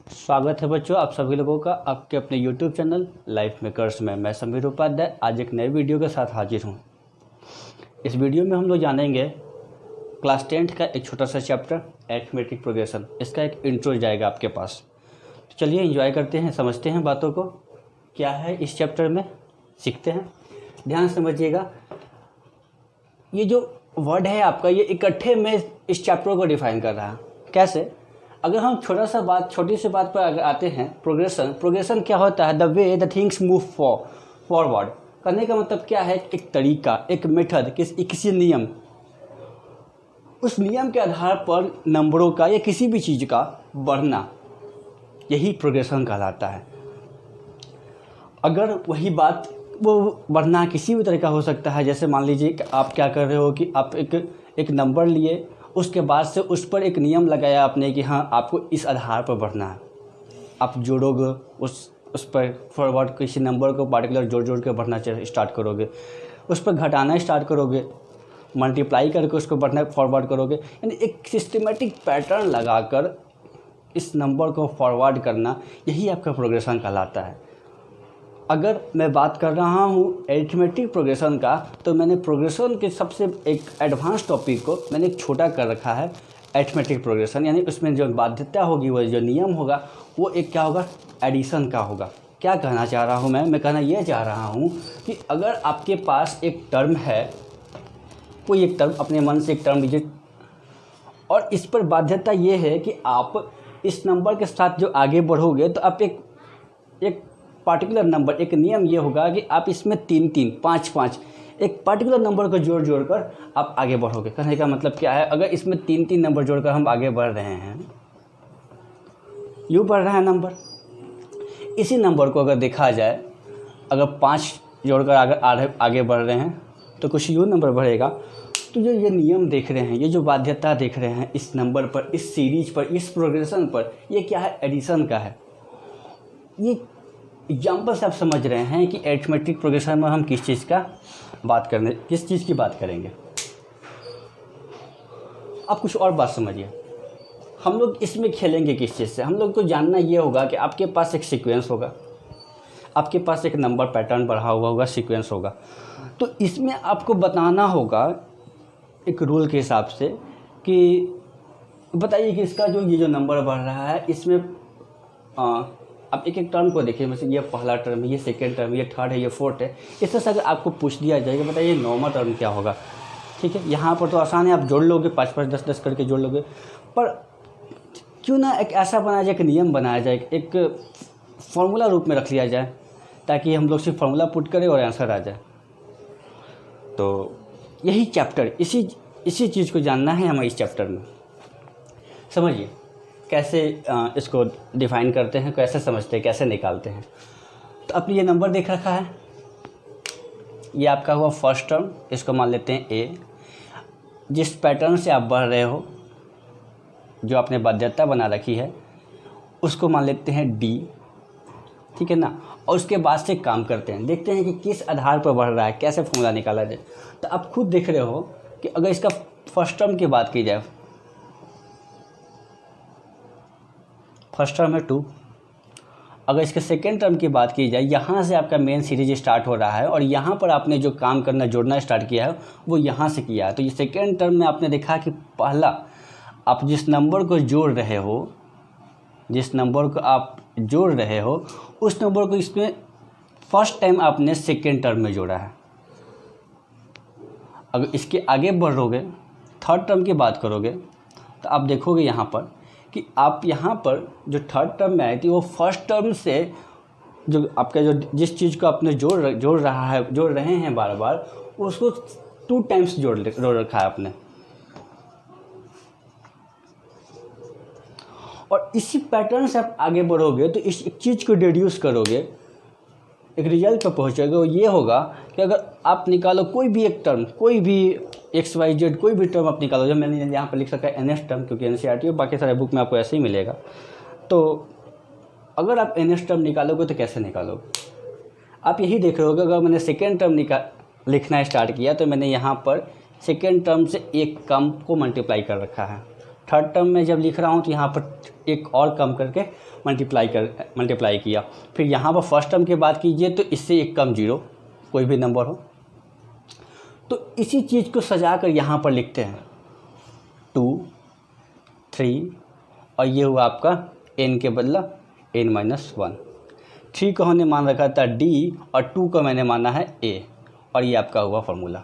स्वागत है बच्चों आप सभी लोगों का आपके अपने YouTube चैनल लाइफ मेकर्स में। मैं समीर उपाध्याय आज एक नए वीडियो के साथ हाजिर हूँ। इस वीडियो में हम लोग जानेंगे क्लास 10th का एक छोटा सा चैप्टर अरिथमेटिक प्रोग्रेशन। इसका एक इंट्रो जाएगा आपके पास। तो चलिए एंजॉय करते हैं, समझते हैं बातों को, क्या है इस चैप्टर में, सीखते हैं। ध्यान समझिएगा, ये जो वर्ड है आपका, ये इकट्ठे में इस चैप्टर को डिफाइन कर रहा है। कैसे? अगर हम छोटी सी बात पर अगर आते हैं, प्रोग्रेशन क्या होता है? The way the things move forward. करने का मतलब क्या है? एक तरीका, एक मेथड, किसी नियम, उस नियम के आधार पर नंबरों का या किसी भी चीज़ का बढ़ना, यही प्रोग्रेशन कहलाता है। अगर वही बात, वो बढ़ना किसी भी तरह का हो सकता है। जैसे मान लीजिए कि आप क्या कर रहे हो कि आप एक नंबर लिए, उसके बाद से उस पर एक नियम लगाया आपने कि हाँ आपको इस आधार पर बढ़ना है। आप जोड़ोगे उस पर फॉरवर्ड, किसी नंबर को पार्टिकुलर जोड़ के बढ़ना स्टार्ट करोगे, उस पर घटाना स्टार्ट करोगे, मल्टीप्लाई करके उसको बढ़ना फॉरवर्ड करोगे। यानी एक सिस्टमेटिक पैटर्न लगाकर इस नंबर को फॉरवर्ड करना, यही आपका प्रोग्रेशन कहलाता है। अगर मैं बात कर रहा हूँ अरिथमेटिक प्रोग्रेशन का, तो मैंने प्रोग्रेशन के सबसे एक एडवांस टॉपिक को मैंने एक छोटा कर रखा है, अरिथमेटिक प्रोग्रेशन। यानी उसमें जो बाध्यता होगी, वो जो नियम होगा, वो एक क्या होगा? एडिशन का होगा। क्या कहना चाह रहा हूँ मैं कहना ये चाह रहा हूँ कि अगर आपके पास एक टर्म है, कोई एक टर्म, अपने मन से एक टर्म लीजिए, और इस पर बाध्यता ये है कि आप इस नंबर के साथ जो आगे बढ़ोगे, तो आप एक पार्टिकुलर नंबर, एक नियम ये होगा कि आप इसमें 3-3, 5-5 एक पार्टिकुलर नंबर को जोड़ कर आप आगे बढ़ोगे। कहने का मतलब क्या है? अगर इसमें 3-3 नंबर जोड़कर हम आगे बढ़ रहे हैं, यूँ बढ़ रहा है नंबर, इसी नंबर को अगर देखा जाए, अगर 5 जोड़कर आगे बढ़ रहे हैं तो कुछ यूँ नंबर बढ़ेगा। तो जो ये नियम देख रहे हैं, ये जो बाध्यता देख रहे हैं इस नंबर पर, इस सीरीज पर, इस प्रोग्रेशन पर, ये क्या है? एडिशन का है। ये एग्जाम्पल से आप समझ रहे हैं कि अरिथमेटिक प्रोग्रेशन में हम किस चीज़ की बात करेंगे। आप कुछ और बात समझिए, हम लोग इसमें खेलेंगे किस चीज़ से? हम लोग को जानना ये होगा कि आपके पास एक सीक्वेंस होगा, आपके पास एक नंबर पैटर्न बढ़ा हुआ होगा, सीक्वेंस होगा। तो इसमें आपको बताना होगा एक रूल के हिसाब से कि बताइए कि इसका ये जो नंबर बढ़ रहा है, इसमें आप एक टर्म को देखिए, जैसे ये पहला टर्म है, ये सेकेंड टर्म, ये थर्ड है, ये फोर्थ है। इस तरह से अगर आपको पूछ दिया जाएगा, बताइए नॉर्मल टर्म क्या होगा? ठीक है, यहाँ पर तो आसान है, आप जोड़ लोगे, 5-5, 10-10 करके जोड़ लोगे। पर क्यों ना एक ऐसा बनाया जाए, एक नियम बनाया जाए, एक फॉर्मूला रूप में रख लिया जाए, ताकि हम लोग सिर्फ फार्मूला पुट करें और आंसर आ जाए। तो यही चैप्टर, इसी चीज़ को जानना है हमें इस चैप्टर में। समझिए कैसे इसको डिफ़ाइन करते हैं, कैसे समझते हैं, कैसे निकालते हैं। तो आपने ये नंबर देख रखा है, ये आपका हुआ फर्स्ट टर्म, इसको मान लेते हैं ए। जिस पैटर्न से आप बढ़ रहे हो, जो आपने बाध्यता बना रखी है, उसको मान लेते हैं डी। ठीक है ना? और उसके बाद से काम करते हैं, देखते हैं कि किस आधार पर बढ़ रहा है, कैसे फॉर्मूला निकाला जाए। तो आप खुद देख रहे हो कि अगर इसका फर्स्ट टर्म की बात की जाए, फर्स्ट टर्म है 2। अगर इसके सेकेंड टर्म की बात की जाए, यहाँ से आपका मेन सीरीज स्टार्ट हो रहा है, और यहाँ पर आपने जो काम करना, जोड़ना स्टार्ट किया है, वो यहाँ से किया है। तो ये सेकेंड टर्म में आपने देखा कि पहला, आप जिस नंबर को जोड़ रहे हो, उस नंबर को इसमें फर्स्ट टाइम आपने सेकेंड टर्म में जोड़ा है। अगर इसके आगे बढ़ोगे, थर्ड टर्म की बात करोगे, तो आप देखोगे यहाँ पर कि आप यहाँ पर जो थर्ड टर्म में आई थी, वो फर्स्ट टर्म से जो आपका जिस चीज़ को आपने जोड़ रहे हैं बार बार, उसको 2 टाइम्स जोड़ रखा है आपने। और इसी पैटर्न से आप आगे बढ़ोगे, तो इस एक चीज़ को डिड्यूस करोगे, एक रिजल्ट पर पहुँचोगे। वो ये होगा कि अगर आप निकालो कोई भी एक टर्म, कोई भी XYZ, कोई भी टर्म आप निकालो, जब मैंने यहाँ पर लिख सका है NS टर्म, क्योंकि NCERT और बाकी सारे बुक में आपको ऐसे ही मिलेगा। तो अगर आप NS टर्म निकालोगे तो कैसे निकालोगे? आप यही देख रहे होगे, अगर मैंने सेकेंड टर्म लिखना स्टार्ट किया, तो मैंने यहाँ पर सेकेंड टर्म से एक कम को मल्टीप्लाई कर रखा है। थर्ड टर्म में जब लिख रहा हूँ तो यहाँ पर एक और कम करके मल्टीप्लाई किया। फिर यहाँ पर फर्स्ट टर्म की बात कीजिए तो इससे एक कम 0 कोई भी नंबर हो, तो इसी चीज़ को सजा कर यहाँ पर लिखते हैं 2, 3 और ये हुआ आपका n के बदला n-1। 3 को हमने मान रखा था d और 2 को मैंने माना है a और ये आपका हुआ फार्मूला।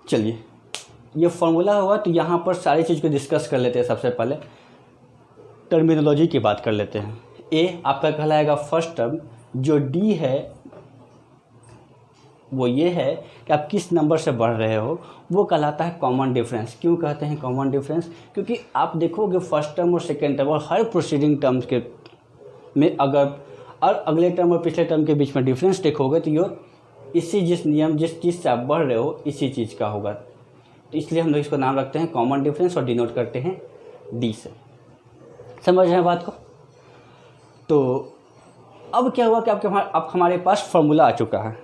चलिए ये फार्मूला हुआ तो यहाँ पर सारी चीज़ को डिस्कस कर लेते हैं। सबसे पहले टर्मिनोलॉजी की बात कर लेते हैं। a आपका कहलाएगा फर्स्ट टर्म, जो d है वो ये है कि आप किस नंबर से बढ़ रहे हो, वो कहलाता है कॉमन डिफरेंस। क्यों कहते हैं कॉमन डिफरेंस? क्योंकि आप देखोगे फर्स्ट टर्म और सेकेंड टर्म और हर प्रोसीडिंग टर्म्स के में अगर और अगले टर्म और पिछले टर्म के बीच में डिफरेंस देखोगे तो ये इसी जिस चीज़ से आप बढ़ रहे हो इसी चीज़ का होगा। तो इसलिए हम लोग इसको नाम रखते हैं कॉमन डिफरेंस और डिनोट करते हैं डी से। समझ रहे हैं बात को? तो अब क्या हुआ कि अब हमारे पास फॉर्मूला आ चुका है।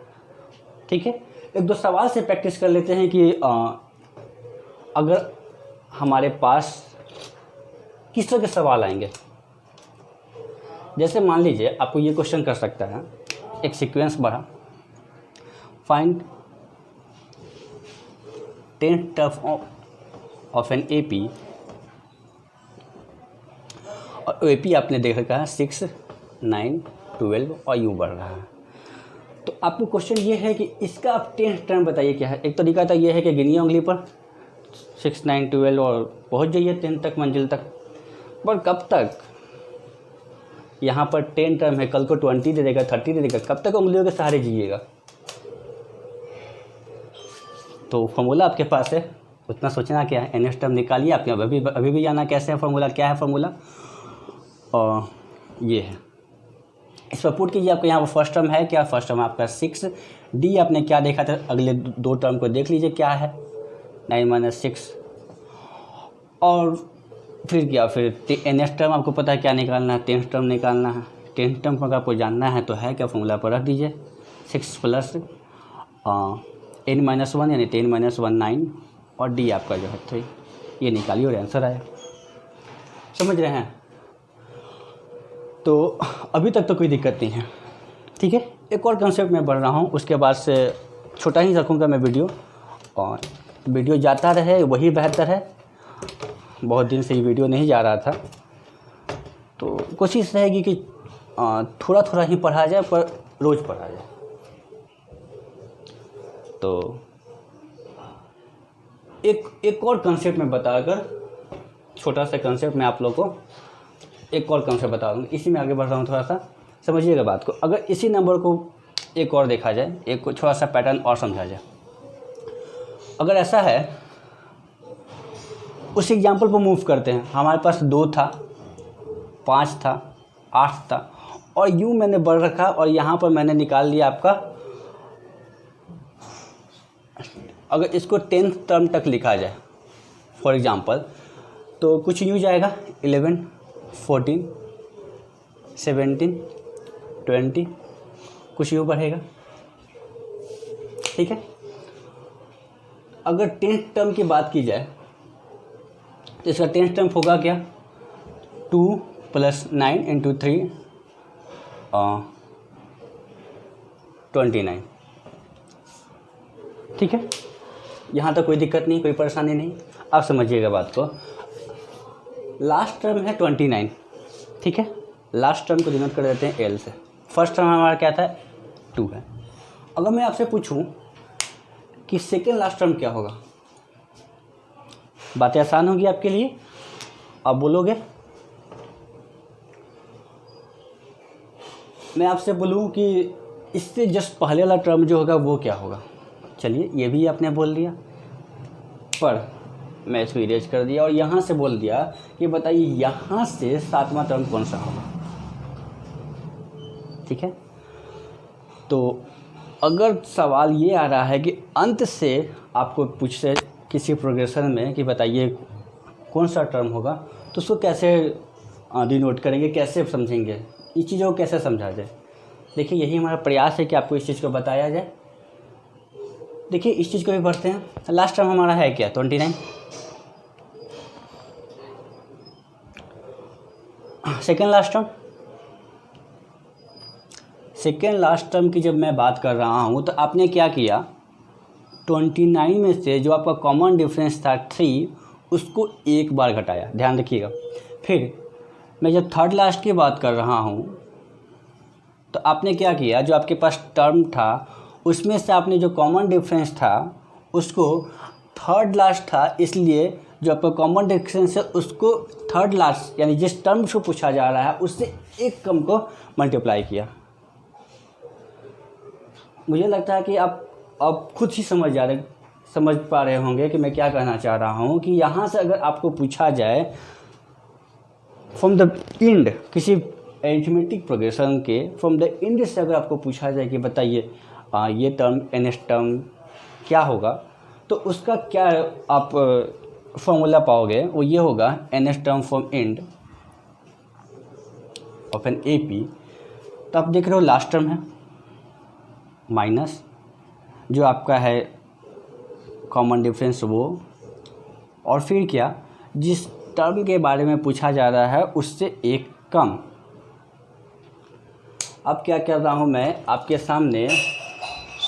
ठीक है, एक दो सवाल से प्रैक्टिस कर लेते हैं कि अगर हमारे पास किस तरह के सवाल आएंगे। जैसे मान लीजिए आपको ये क्वेश्चन कर सकता है, एक सीक्वेंस बढ़ा, find 10th term of an AP और AP आपने देख रखा है 6, 9, 12 और यूँ बढ़ रहा है। तो आपको क्वेश्चन ये है कि इसका आप 10th टर्म बताइए क्या है। एक तरीका तो ये है कि गिनिए उंगली पर 6, 9, 12 और पहुंच जाइए 10 तक, मंजिल तक। पर कब तक? यहाँ पर 10 टर्म है, कल को 20 दे देगा, 30 दे देगा, कब तक उंगलियों के सहारे जिएगा? तो फॉर्मूला आपके पास है, उतना सोचना क्या है, nth टर्म निकालिए। आपके अभी भी जाना कैसे है फॉर्मूला, क्या है फॉर्मूला, और ये है। इस पर पुट कीजिए। आपका यहाँ पर फर्स्ट टर्म है क्या? फर्स्ट टर्म आपका 6, डी आपने क्या देखा था, अगले दो टर्म को देख लीजिए क्या है, 9 - 6 और फिर क्या, फिर nth टर्म आपको पता है क्या निकालना है, 10th टर्म निकालना है। 10th टर्म को अगर आपको जानना है तो है क्या, फॉर्मूला पर रख दीजिए 6 प्लस n-1 यानी 10 - 1 9 और डी आपका जो है 3, ये निकालिए और आंसर आया। समझ रहे हैं? तो अभी तक तो कोई दिक्कत नहीं है। ठीक है, एक और कंसेप्ट में बढ़ रहा हूँ, उसके बाद से छोटा ही रखूँगा मैं वीडियो, और वीडियो जाता रहे वही बेहतर है। बहुत दिन से ये वीडियो नहीं जा रहा था, तो कोशिश रहेगी कि थोड़ा थोड़ा ही पढ़ा जाए, पर रोज़ पढ़ा जाए। तो एक और कंसेप्ट में बताकर, छोटा सा कंसेप्ट मैं आप लोग को एक और कंसेप्ट बता दूँगा। इसी में आगे बढ़ रहा हूँ, थोड़ा सा समझिएगा बात को। अगर इसी नंबर को एक और देखा जाए, एक थोड़ा सा पैटर्न और समझा जाए। अगर ऐसा है, उस एग्जाम्पल पर मूव करते हैं। हमारे पास 2 था, 5 था, 8 था और यूँ मैंने बढ़ रखा और यहाँ पर मैंने निकाल लिया आपका, अगर इसको 10th टर्म तक लिखा जाए फॉर एग्ज़ाम्पल, तो कुछ यूँ जाएगा 11, 14, 17, 20, कुछ यूँ बढ़ेगा। ठीक है, अगर 10th टर्म की बात की जाए तो इसका 10th टर्म होगा क्या, 2 + 9 × 3 29। ठीक है, यहाँ तक कोई दिक्कत नहीं, कोई परेशानी नहीं। आप समझिएगा बात को। लास्ट टर्म है 29। ठीक है, लास्ट टर्म को डिनोट कर देते हैं एल से। फर्स्ट टर्म हमारा क्या था, 2 है। अगर मैं आपसे पूछूं कि सेकेंड लास्ट टर्म क्या होगा, बातें आसान होगी आपके लिए, आप बोलोगे। मैं आपसे बोलूं कि इससे जस्ट पहले वाला टर्म जो होगा वो क्या होगा। चलिए, ये भी आपने बोल दिया, पर मैं इसको इरेज कर दिया और यहाँ से बोल दिया कि बताइए यहाँ से 7वां टर्म कौन सा होगा। ठीक है, तो अगर सवाल ये आ रहा है कि अंत से आपको पूछे किसी प्रोग्रेशन में कि बताइए कौन सा टर्म होगा, तो उसको कैसे डिनोट करेंगे, कैसे समझेंगे, इस चीज़ों को कैसे समझा जाए। देखिए, यही हमारा प्रयास है कि आपको इस चीज़ को बताया जाए। देखिए, इस चीज़ को भी पढ़ते हैं। लास्ट टर्म हमारा है क्या, 29। सेकेंड लास्ट टर्म की जब मैं बात कर रहा हूँ तो आपने क्या किया, 29 में से जो आपका कॉमन डिफरेंस था 3 उसको एक बार घटाया, ध्यान रखिएगा। फिर मैं जब थर्ड लास्ट की बात कर रहा हूँ तो आपने क्या किया, जो आपके पास टर्म था उसमें से आपने जो कॉमन डिफरेंस था उसको, थर्ड लास्ट था इसलिए जो आपका कॉमन डिफरेंस है उसको थर्ड लास्ट यानी जिस टर्म से पूछा जा रहा है उससे एक कम को मल्टीप्लाई किया। मुझे लगता है कि आप खुद ही समझ पा रहे होंगे कि मैं क्या कहना चाह रहा हूँ कि यहाँ से अगर आपको पूछा जाए फ्रॉम द एंड, किसी अरिथमेटिक प्रोग्रेशन के फ्रॉम द एंड से अगर आपको पूछा जाए कि बताइए ये टर्म ns टर्म क्या होगा, तो उसका क्या आप फॉर्मूला पाओगे, वो ये होगा ns term from end of an AP। तो आप देख रहे हो लास्ट टर्म है माइनस जो आपका है कॉमन डिफरेंस वो, और फिर क्या, जिस टर्म के बारे में पूछा जा रहा है उससे एक कम। अब क्या कर रहा हूँ मैं आपके सामने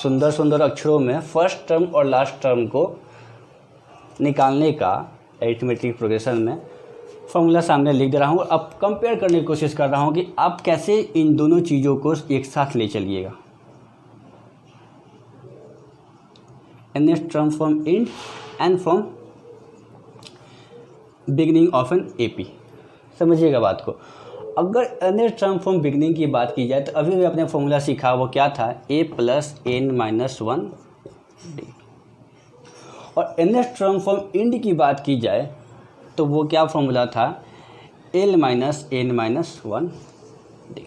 सुंदर सुंदर अक्षरों में फर्स्ट टर्म और लास्ट टर्म को निकालने का अरिथमेटिक प्रोग्रेशन में फॉर्मूला सामने लिख दे रहा हूँ। अब कंपेयर करने की कोशिश कर रहा हूँ कि आप कैसे इन दोनों चीज़ों को एक साथ ले चलिएगा। ns term from end end from beginning of an AP। समझिएगा बात को। अगर ns टर्म फ्रॉम बिगनिंग की बात की जाए तो अभी भी आपने फॉर्मूला सीखा वो क्या था, a प्लस n-1 d। और ns टर्म फ्रॉम एंड की बात की जाए तो वो क्या फॉर्मूला था, l माइनस n-1 d।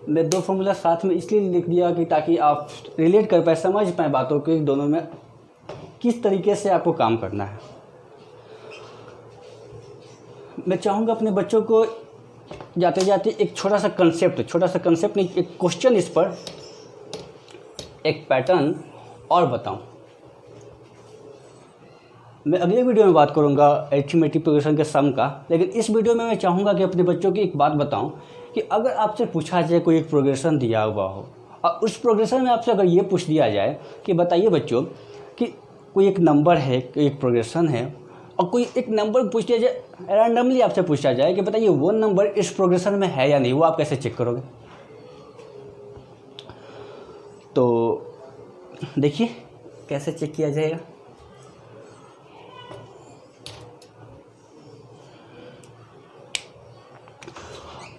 मैं दो फॉर्मूला साथ में इसलिए लिख दिया कि ताकि आप रिलेट कर पाए, समझ पाए बातों को, दोनों में किस तरीके से आपको काम करना है। मैं चाहूँगा अपने बच्चों को जाते जाते एक छोटा सा कंसेप्ट नहीं, एक क्वेश्चन इस पर, एक पैटर्न और बताऊं। मैं अगले वीडियो में बात करूंगा अरिथमेटिक प्रोग्रेशन के सम का, लेकिन इस वीडियो में मैं चाहूँगा कि अपने बच्चों की एक बात बताऊं कि अगर आपसे पूछा जाए कोई एक प्रोग्रेशन दिया हुआ हो और उस प्रोग्रेशन में आपसे अगर ये पूछ दिया जाए कि बताइए बच्चों कि कोई एक नंबर है, कोई एक प्रोग्रेशन है और कोई एक नंबर पूछ दिया जाए, रैंडमली आपसे पूछा जाए कि बताइए वो नंबर इस प्रोग्रेशन में है या नहीं, वो आप कैसे चेक करोगे। तो देखिए कैसे चेक किया जाएगा।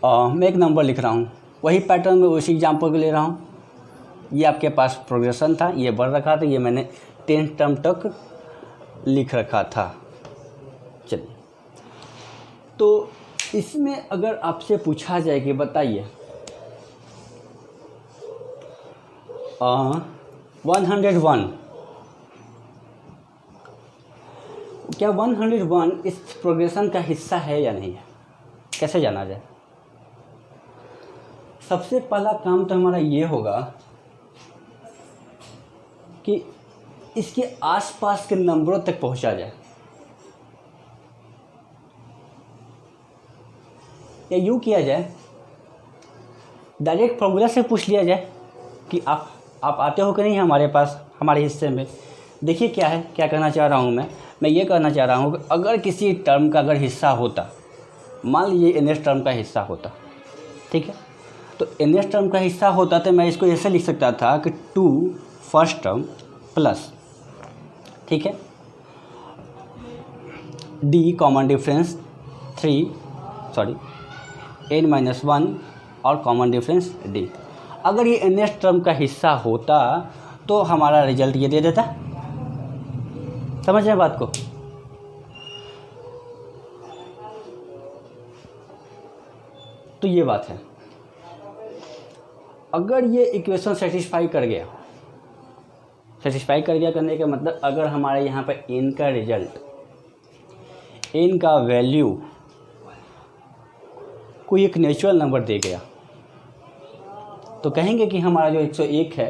मैं एक नंबर लिख रहा हूँ, वही पैटर्न में उसी एग्जाम्पल को ले रहा हूँ। ये आपके पास प्रोग्रेशन था, ये बढ़ रखा था, ये मैंने 10 टर्म तक लिख रखा था। चलिए, तो इसमें अगर आपसे पूछा जाए कि बताइए 101, क्या 101 इस प्रोग्रेशन का हिस्सा है या नहीं है, कैसे जाना जाए। सबसे पहला काम तो हमारा ये होगा कि इसके आसपास के नंबरों तक पहुंचा जाए, या यूँ किया जाए डायरेक्ट फॉर्मूला से पूछ लिया जाए कि आप आते हो कि नहीं हमारे पास, हमारे हिस्से में। देखिए क्या है, क्या कहना चाह रहा हूँ मैं ये कहना चाह रहा हूँ कि अगर किसी टर्म का अगर हिस्सा होता, मान लीजिए ns टर्म का हिस्सा होता, ठीक है, तो ns टर्म का हिस्सा होता तो मैं इसको ऐसे लिख सकता था कि 2 फर्स्ट टर्म प्लस, ठीक है, d कॉमन डिफरेंस n-1 और कॉमन डिफरेंस d। अगर ये ns टर्म का हिस्सा होता तो हमारा रिजल्ट ये दे देता। समझ रहे हैं बात को। तो ये बात है, अगर ये इक्वेशन सेटिस्फाई कर गया करने का मतलब अगर हमारे यहाँ पर n का रिजल्ट, n का वैल्यू कोई एक नेचुरल नंबर दे गया तो कहेंगे कि हमारा जो 101 है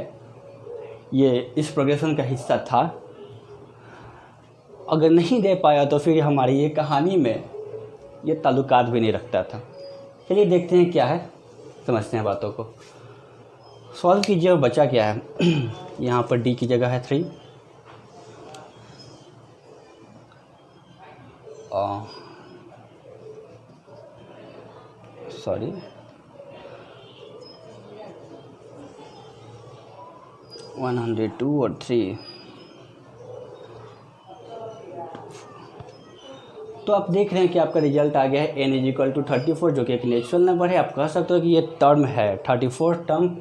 ये इस प्रोग्रेशन का हिस्सा था। अगर नहीं दे पाया तो फिर हमारी ये कहानी में ये ताल्लुकात भी नहीं रखता था। चलिए देखते हैं क्या है, समझते हैं बातों को। सॉल्व कीजिए और बचा क्या है। यहाँ पर डी की जगह है 3, सॉरी 102 और 3, तो आप देख रहे हैं कि आपका रिजल्ट आ गया है n = 34, जो कि एक नेचुरल नंबर है। आप कह सकते हो कि ये टर्म है 34 टर्म।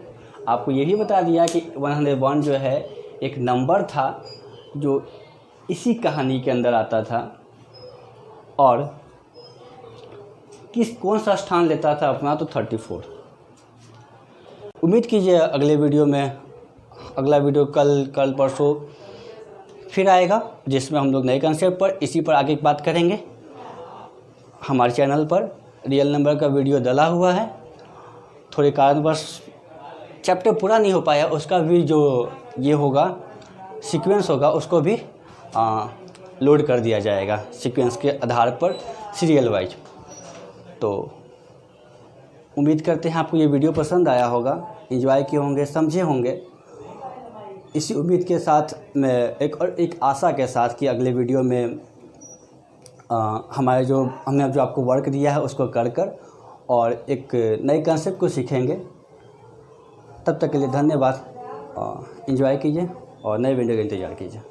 आपको ये भी बता दिया कि 101 जो है एक नंबर था जो इसी कहानी के अंदर आता था और कौन सा स्थान लेता था अपना, तो 34। उम्मीद कीजिए अगले वीडियो में, अगला वीडियो कल परसों फिर आएगा, जिसमें हम लोग नए कंसेप्ट पर इसी पर आगे बात करेंगे। हमारे चैनल पर रियल नंबर का वीडियो डला हुआ है, थोड़े कारणवश चैप्टर पूरा नहीं हो पाया, उसका भी जो ये होगा सीक्वेंस होगा उसको भी लोड कर दिया जाएगा सीक्वेंस के आधार पर सीरियल वाइज। तो उम्मीद करते हैं आपको ये वीडियो पसंद आया होगा, एंजॉय किए होंगे, समझे होंगे। इसी उम्मीद के साथ मैं एक आशा के साथ कि अगले वीडियो में हमने जो आपको वर्क दिया है उसको कर और एक नए कंसेप्ट को सीखेंगे। तब तक के लिए धन्यवाद। एंजॉय कीजिए और नए वीडियो का इंतज़ार कीजिए।